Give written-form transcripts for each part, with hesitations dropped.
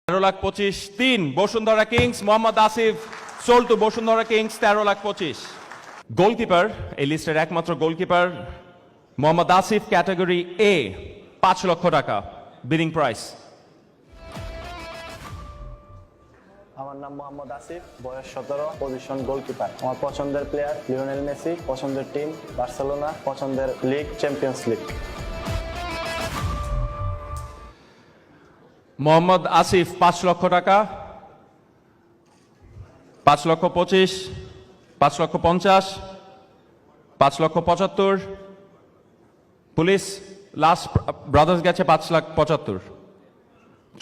13,25,3 Bashundhara Kings Mohammad Asif sold to Bashundhara Kings 13,25,000। Goalkeeper এই লিস্টের একমাত্র goalkeeper Mohammad Asif category A 5 লক্ষ টাকা বিডিং প্রাইস। আমার নাম মোহাম্মদ আসিফ, বয়স 17, পজিশন গোলকিপার। আমার পছন্দের প্লেয়ার লিওনেল মেসি, পছন্দের টিম বার্সেলোনা, পছন্দের league champions league. Mohammad Asif 5 লক্ষ টাকা, 5,25,000, 5,50,000, 5,75,000। পুলিশ লাস্ট ব্রাদার্স গেছে 5,75,000।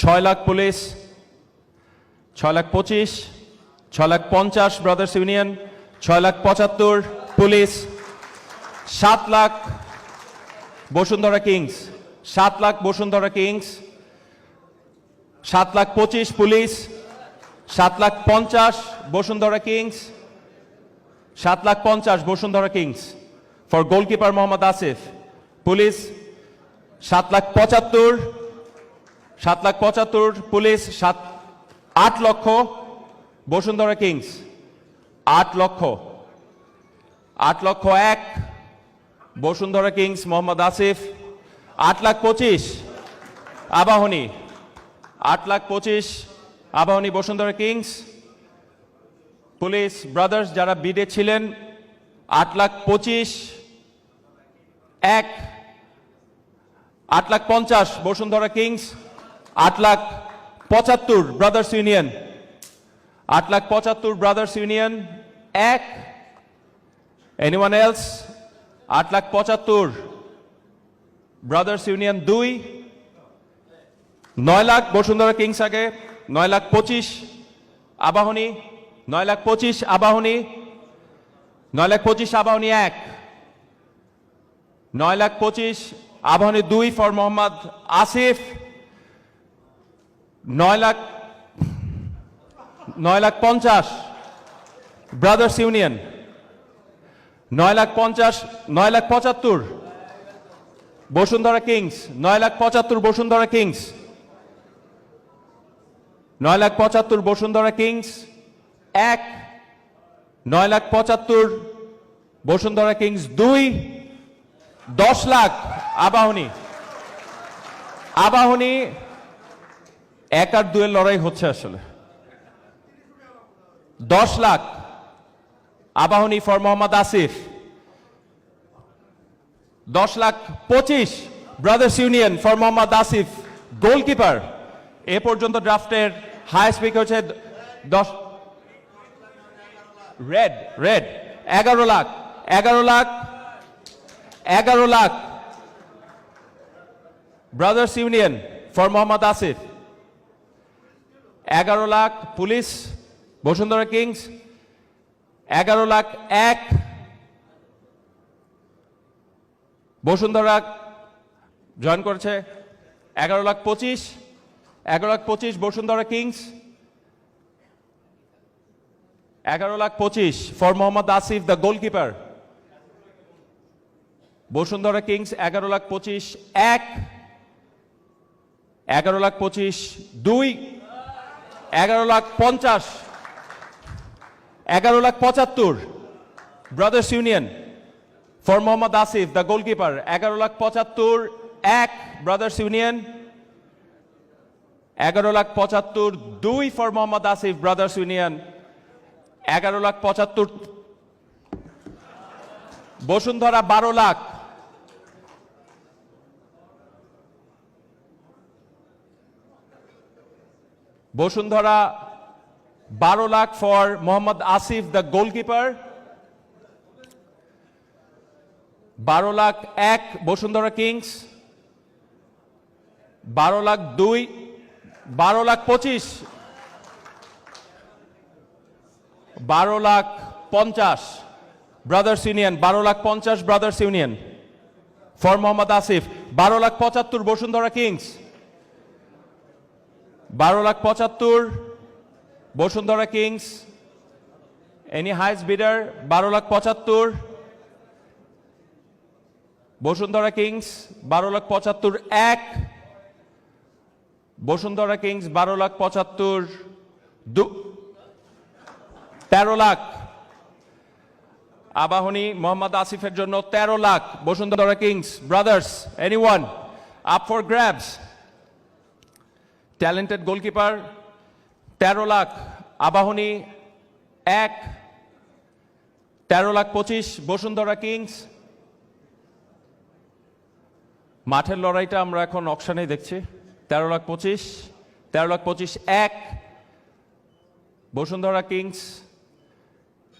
6 lakh Police, 6,25,000, 6,50,000 Brothers Union, 6,75,000 Police, 7 lakh Bashundhara Kings, 7 lakh Bashundhara Kings, 7,25,000 Police, 7,50,000 Bashundhara Kings, 7,50,000 Bashundhara Kings for goalkeeper Mohammad Asif. Police 7,75,000, 7,75,000 Police, 8 লক্ষ বসুন্ধরা কিংস, 8 লক্ষ, 8,01,000 Bashundhara Kings Mohammad Asif. 8,25,000 Abahani, 8,25,000 Abahani Bashundhara Kings. Police Brothers যারা বিডে ছিলেন 8,25,000 8,50,000 Bashundhara Kings, 8,75,000 Brothers Union, 8,75,000 Brothers Union 1। Anyone else? 8,75,000 Brothers Union 2। 9 lakh Bashundhara Kings আগে, 9,25,000 Abahani, 9,25,000 Abahani, 9,25,000 Abahani 1, 9,25,000 Abahani 2 for Mohammad Asif. 9,50,000 Brothers Union, 9,50,000, 9,75,000 Bashundhara Kings, 9,75,000 Bashundhara Kings, 9,75,000 Bashundhara Kings 1, 9,75,000 Bashundhara Kings 2। 10 lakh Abahani, Abahani 1 আর 2 এর লড়াই হচ্ছে আসলে। 10 lakh Abahani for Mohammad Asif. 10,25,000 Brothers Union for Mohammad Asif goalkeeper. এ পর্যন্ত ড্রাফটের হাইয়েস্ট পিক হচ্ছে 10 রেড রেড 11 lakh, 11 lakh, 11 lakh Brothers Union for Mohammad Asif. 11 lakh Police Bashundhara Kings, 11 lakh 1 Bashundhara join করেছে, 11,25,000, 11,25,000 Bashundhara Kings, 11,25,000 for Mohammad Asif the goalkeeper. Bashundhara Kings 11,25,000 1, 11,25,000 2, 11,50,000, 11,75,000 Brothers Union for Mohammad Asif the goalkeeper. 11,75,000 1 Brothers Union, 11,75,000 2 for Mohammad Asif Brothers Union. 11,75,000 Bashundhara 12 lakh, Bashundhara 12 lakh for Mohammad Asif the goalkeeper. 12 lakh 1 Bashundhara Kings, 12 lakh 2, 12,25,000, 12,50,000 Brothers Union, 12,50,000 Brothers Union for Mohammad Asif. 12,75,000 Bashundhara Kings, 12,75,000 Bashundhara Kings. Any highest bidder? 12,75,000 Bashundhara Kings, 12,75,000 1, Bashundhara Kings 12,75,000 13 lakh. Abahani Mohammad আসিফের জন্য 13 lakh. Bashundhara Kings Brothers, anyone up for grabs. Talented goalkeeper 13 lakh. Abahani 1, 13,25,000 Bashundhara Kings. মাঠের লড়াইটা আমরা এখন অকশনে দেখছি। 13,25,000, 13,25,000 1 Bashundhara Kings,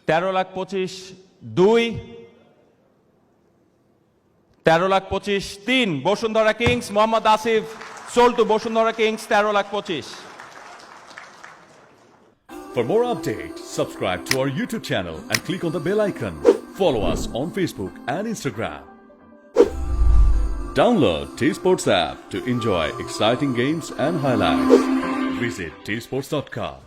13,25,000 2, 13,25,000 3 Bashundhara Kings. Mohammad Asif sold to Bashundhara Kings 13,25,000। For more updates, subscribe to our YouTube channel and click on the bell icon. Follow us on Facebook and Instagram. Download T-Sports app to enjoy exciting games and highlights. Visit tsports.com.